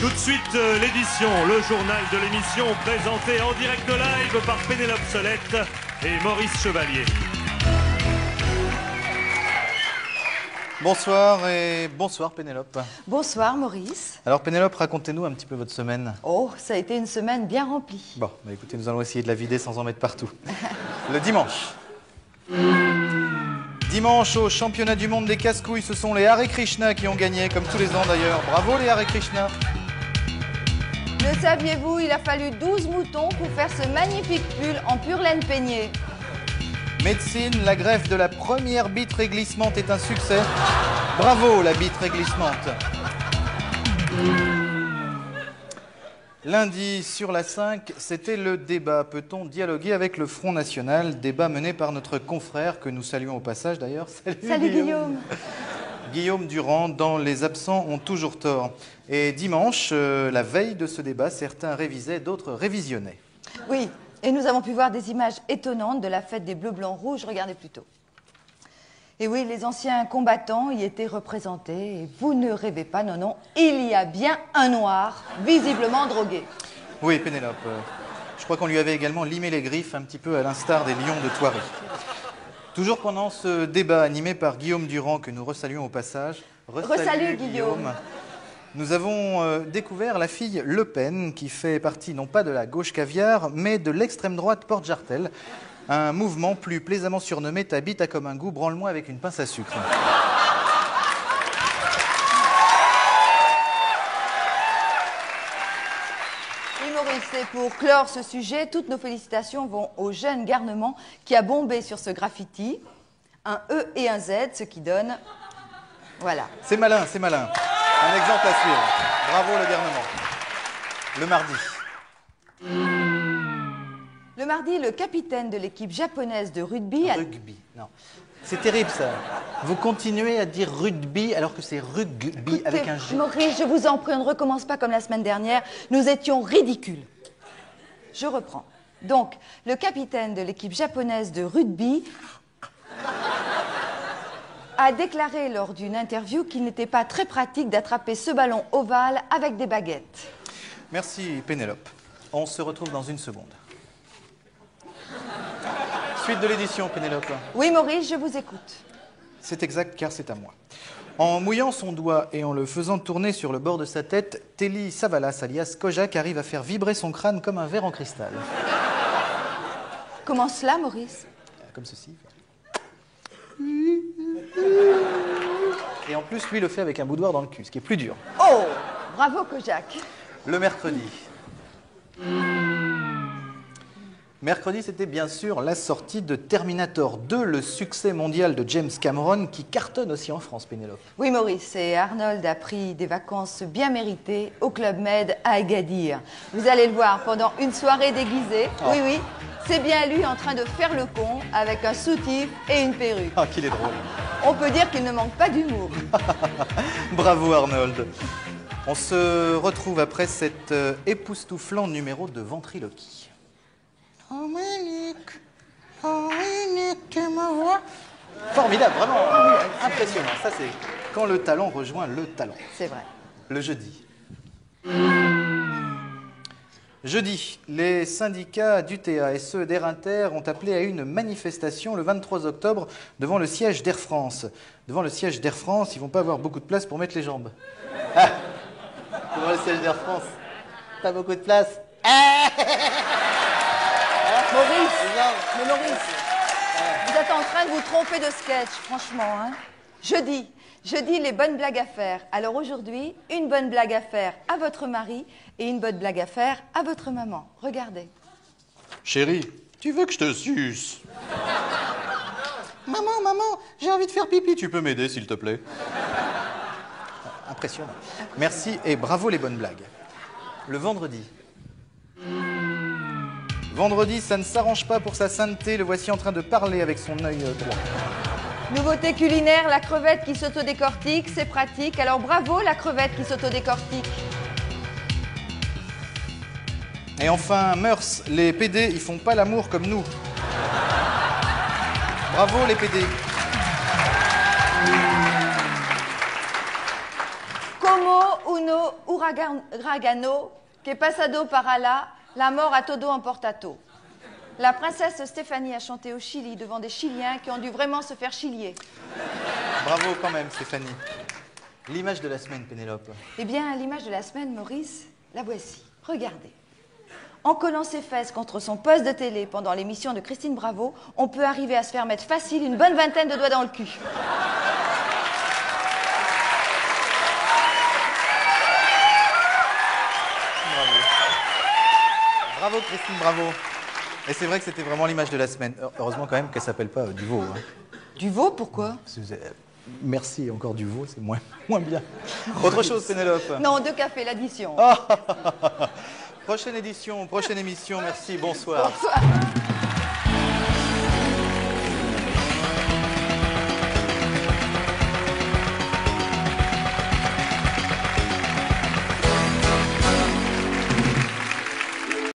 Tout de suite, l'édition, le journal de l'émission présenté en direct live par Pénélope Solette et Maurice Chevalier. Bonsoir et bonsoir Pénélope. Bonsoir Maurice. Alors Pénélope, racontez-nous un petit peu votre semaine. Oh, ça a été une semaine bien remplie. Bon, bah écoutez, nous allons essayer de la vider sans en mettre partout. Le dimanche. Dimanche, au championnat du monde des casse-couilles, ce sont les Hare Krishna qui ont gagné, comme tous les ans d'ailleurs. Bravo les Hare Krishna. Le saviez-vous, il a fallu 12 moutons pour faire ce magnifique pull en pure laine peignée. Médecine, la greffe de la première bite réglissante est un succès. Bravo la bite réglissante. Lundi, sur la 5, c'était le débat. Peut-on dialoguer avec le Front National? Débat mené par notre confrère, que nous saluons au passage d'ailleurs. Salut Guillaume. Guillaume Durand, dans Les absents ont toujours tort. Et dimanche, la veille de ce débat, certains révisaient, d'autres révisionnaient. Oui, et nous avons pu voir des images étonnantes de la fête des Bleus, Blancs, Rouges. Regardez plutôt. Et oui, les anciens combattants y étaient représentés. Et vous ne rêvez pas, non, non, il y a bien un noir, visiblement drogué. Oui, Pénélope. Je crois qu'on lui avait également limé les griffes, un petit peu à l'instar des lions de Thoiry. Toujours pendant ce débat animé par Guillaume Durand, que nous resaluons au passage. Resalut Guillaume. Nous avons découvert la fille Le Pen, qui fait partie non pas de la gauche caviar, mais de l'extrême droite Porte-Jartel. Un mouvement plus plaisamment surnommé « Ta bite a comme un goût, branle-moi avec une pince à sucre ». Oui, Maurice, et pour clore ce sujet, toutes nos félicitations vont au jeune garnement qui a bombé sur ce graffiti. Un E et un Z, ce qui donne... Voilà. C'est malin, c'est malin. Un exemple à suivre. Bravo le garnement. Le mardi. Le mardi, le capitaine de l'équipe japonaise de rugby... Rugby, non. C'est terrible ça. Vous continuez à dire rugby alors que c'est rugby. Écoutez, avec un G. Maurice, je vous en prie, on ne recommence pas comme la semaine dernière. Nous étions ridicules. Je reprends. Donc, le capitaine de l'équipe japonaise de rugby a déclaré lors d'une interview qu'il n'était pas très pratique d'attraper ce ballon ovale avec des baguettes. Merci Pénélope. On se retrouve dans une seconde. Suite de l'édition, Pénélope. Oui, Maurice, je vous écoute. C'est exact, car c'est à moi. En mouillant son doigt et en le faisant tourner sur le bord de sa tête, Telly Savalas, alias Kojak, arrive à faire vibrer son crâne comme un verre en cristal. Comment cela, Maurice? Comme ceci. Et en plus, lui le fait avec un boudoir dans le cul, ce qui est plus dur. Oh, bravo, Kojak. Le mercredi. Mercredi, c'était bien sûr la sortie de Terminator 2, le succès mondial de James Cameron, qui cartonne aussi en France, Pénélope. Oui, Maurice, et Arnold a pris des vacances bien méritées au Club Med à Agadir. Vous allez le voir pendant une soirée déguisée. Oh. Oui, oui, c'est bien lui en train de faire le con avec un soutif et une perruque. Ah, qu'il est drôle. On peut dire qu'il ne manque pas d'humour. Bravo, Arnold. On se retrouve après cet époustouflant numéro de ventriloquie. Dominique, tu me vois? Formidable, vraiment impressionnant. Ça, c'est quand le talent rejoint le talent. C'est vrai. Le jeudi. Jeudi, les syndicats d'UTA et ceux d'Air Inter ont appelé à une manifestation le 23 octobre devant le siège d'Air France. Devant le siège d'Air France, ils vont pas avoir beaucoup de place pour mettre les jambes. Ah, devant le siège d'Air France, pas beaucoup de place. Ah. Maurice, mais Maurice, vous êtes en train de vous tromper de sketch, franchement. Hein. Jeudi, les bonnes blagues à faire. Alors aujourd'hui, une bonne blague à faire à votre mari et une bonne blague à faire à votre maman. Regardez. Chérie, tu veux que je te suce? Maman, j'ai envie de faire pipi, tu peux m'aider s'il te plaît? Impressionnant. Merci et bravo les bonnes blagues. Le vendredi. Vendredi, ça ne s'arrange pas pour sa sainteté. Le voici en train de parler avec son œil droit. Nouveauté culinaire, la crevette qui s'autodécortique, c'est pratique. Alors bravo la crevette qui s'autodécortique. Et enfin, mœurs, les PD, ils font pas l'amour comme nous. Bravo les PD. Como un Uno uragano, que pasado para là, la mort a todo en portato. La princesse Stéphanie a chanté au Chili devant des Chiliens qui ont dû vraiment se faire chilier. Bravo quand même, Stéphanie. L'image de la semaine, Pénélope. Eh bien, l'image de la semaine, Maurice, la voici. Regardez. En collant ses fesses contre son poste de télé pendant l'émission de Christine Bravo, on peut arriver à se faire mettre facile une bonne vingtaine de doigts dans le cul. Bravo. Bravo, Christine, bravo. Et c'est vrai que c'était vraiment l'image de la semaine. Heureusement quand même qu'elle s'appelle pas Duvaux. Hein. Duvaux, pourquoi? Merci, encore Duvaux, c'est moins bien. Autre chose, Pénélope? Non, 2 cafés, l'addition. Prochaine édition, prochaine émission, merci, bonsoir. Bonsoir.